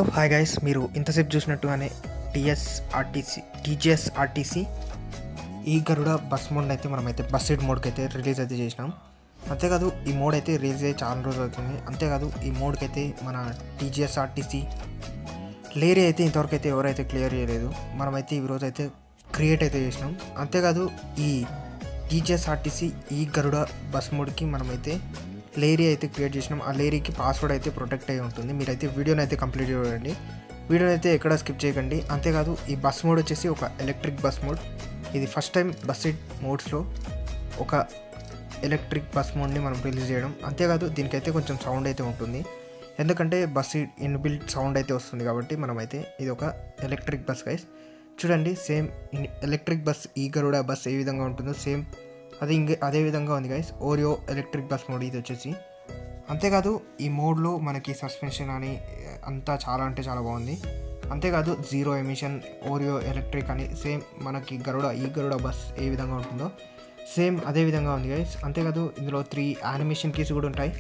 Hello hi guys, మీరు ఇంతసేపు చూసినట్టుగానే TGSRTC ఈ గరుడ బస్ మోడ్ని అయితే మనమైతే బస్ సీట్ మోడ్కి అయితే రిలీజ్ అయితే చేసినాం. అంతేకాదు ఈ మోడ్ అయితే రిలీజ్ అయ్యి చాలా రోజులు అవుతుంది. అంతేకాదు ఈ మోడ్కి అయితే మన టీజీఎస్ఆర్టీసీ లేరీ అయితే ఇంతవరకు అయితే ఎవరైతే క్లియర్ చేయలేదు. మనమైతే ఈరోజు అయితే క్రియేట్ అయితే చేసినాం. అంతేకాదు ఈ టీజీఎస్ఆర్టీసీ ఈ గరుడ బస్ మోడ్కి మనమైతే లేరీ అయితే క్రియేట్ చేసినాం. ఆ లేరీకి పాస్వర్డ్ అయితే ప్రొటెక్ట్ అయి ఉంటుంది. మీరైతే వీడియోని అయితే కంప్లీట్ చేయండి, వీడియోని అయితే ఎక్కడ స్కిప్ చేయకండి. అంతేకాదు ఈ బస్ మోడ్ వచ్చేసి ఒక ఎలక్ట్రిక్ బస్ మోడ్. ఇది ఫస్ట్ టైం బస్ సీట్ మోడ్స్లో ఒక ఎలక్ట్రిక్ బస్ మోడ్ని మనం రిలీజ్ చేయడం. అంతేకాదు దీనికైతే కొంచెం సౌండ్ అయితే ఉంటుంది, ఎందుకంటే బస్ సీట్ ఇన్బిల్ట్ సౌండ్ అయితే వస్తుంది కాబట్టి మనమైతే ఇది ఒక ఎలక్ట్రిక్ బస్ గైస్. చూడండి, సేమ్ ఎలక్ట్రిక్ బస్ ఈ గరుడ బస్ ఏ విధంగా ఉంటుందో సేమ్ అదే విధంగా ఉంది guys. Oreo electric bus mode ఇది వచ్చేసి. అంతేకాదు ఈ మోడ్లో మనకి సస్పెన్షన్ అని అంతా చాలా అంటే చాలా బాగుంది. అంతేకాదు జీరో ఎమిషన్ ఓరియో ఎలక్ట్రిక్ అని సేమ్ మనకి ఈ గరుడ బస్ ఏ విధంగా ఉంటుందో సేమ్ అదే విధంగా ఉంది గైస్. అంతేకాదు ఇందులో 3 యానిమేషన్ కీస్ కూడా ఉంటాయి.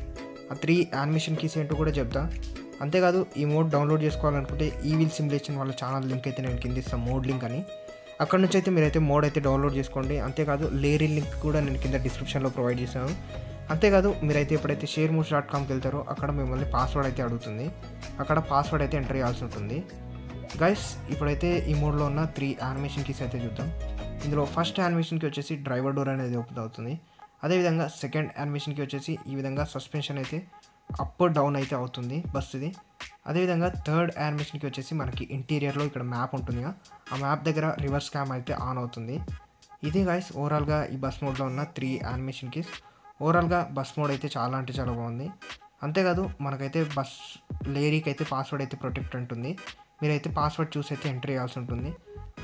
ఆ 3 యానిమేషన్ కీస్ ఏంటో కూడా చెప్తా. అంతేకాదు ఈ మోడ్ డౌన్లోడ్ చేసుకోవాలనుకుంటే ఈవిల్ సిమ్యులేషన్ వాళ్ళ ఛానల్ లింక్ అయితే నేను కింద ఇస్తాను, మోడ్ లింక్ అని. అక్కడ నుంచి అయితే మీరైతే మోడ్ అయితే డౌన్లోడ్ చేసుకోండి. అంతేకాదు లేరీ లింక్ కూడా నేను కింద డిస్క్రిప్షన్లో ప్రొవైడ్ చేశాను. అంతేకాదు మీరైతే ఎప్పుడైతే sharemoods.comకి వెళ్తారో అక్కడ మిమ్మల్ని పాస్వర్డ్ అయితే అడుగుతుంది. అక్కడ పాస్వర్డ్ అయితే ఎంటర్ చేయాల్సి ఉంటుంది గైస్. ఇప్పుడైతే ఈ మోడ్లో ఉన్న 3 యానిమేషన్ కీస్ అయితే చూద్దాం. ఇందులో ఫస్ట్ యానిమేషన్కి వచ్చేసి డ్రైవర్ డోర్ అనేది ఓపెన్ అవుతుంది. అదేవిధంగా సెకండ్ యానిమేషన్కి వచ్చేసి ఈ విధంగా సస్పెన్షన్ అయితే అప్ డౌన్ అయితే అవుతుంది బస్సుది. అదేవిధంగా థర్డ్ యానిమేషన్కి వచ్చేసి మనకి ఇంటీరియర్లో ఇక్కడ మ్యాప్ ఉంటుంది, ఆ మ్యాప్ దగ్గర రివర్స్ క్యామ్ అయితే ఆన్ అవుతుంది. ఇది గైస్ ఓవరాల్గా ఈ బస్ మోడ్లో ఉన్న 3 యానిమేషన్ కీస్. ఓవరాల్గా బస్ మోడ్ అయితే చాలా అంటే చాలా బాగుంది. అంతేకాదు మనకైతే బస్ లేరీకి అయితే పాస్వర్డ్ అయితే ప్రొటెక్ట్ ఉంటుంది. మీరైతే పాస్వర్డ్ చూసి అయితే ఎంటర్ చేయాల్సి ఉంటుంది.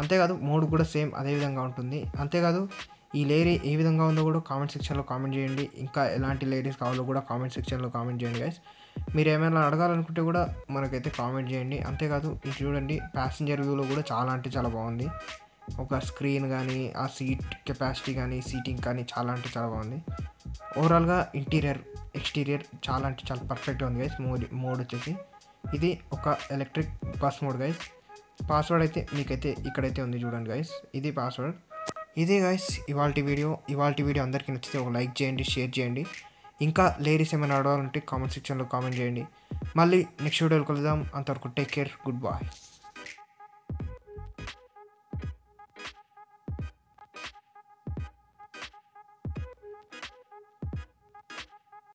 అంతేకాదు మోడ్ కూడా సేమ్ అదే విధంగా ఉంటుంది. అంతేకాదు ఈ లేరీ ఏ విధంగా ఉందో కూడా కామెంట్ సెక్షన్లో కామెంట్ చేయండి. ఇంకా ఎలాంటి లేరీస్ కావాలో కూడా కామెంట్ సెక్షన్లో కామెంట్ చేయండి గైస్. మీరు ఏమైనా అడగాలనుకుంటే కూడా మనకైతే కామెంట్ చేయండి. అంతేకాదు ఇది చూడండి, ప్యాసింజర్ వ్యూలో కూడా చాలా అంటే చాలా బాగుంది. ఒక స్క్రీన్ కానీ ఆ సీట్ కెపాసిటీ కానీ సీటింగ్ కానీ చాలా అంటే చాలా బాగుంది. ఓవరాల్గా ఇంటీరియర్ ఎక్స్టీరియర్ చాలా అంటే చాలా పర్ఫెక్ట్గా ఉంది గైస్. మోడ్ వచ్చేసి ఇది ఒక electric bus mode guys. Password అయితే మీకైతే ఇక్కడైతే ఉంది చూడండి గైస్, ఇది పాస్వర్డ్. ఇదే గైస్ ఇవాల్టి వీడియో అందరికీ నచ్చితే ఒక లైక్ చేయండి, షేర్ చేయండి. ఇంకా లేరీస్ ఏమైనా అడగాలంటే కామెంట్ సెక్షన్లో కామెంట్ చేయండి. మళ్ళీ నెక్స్ట్ వీడియోలో కలుద్దాం. అంతవరకు టేక్ కేర్, గుడ్ బాయ్.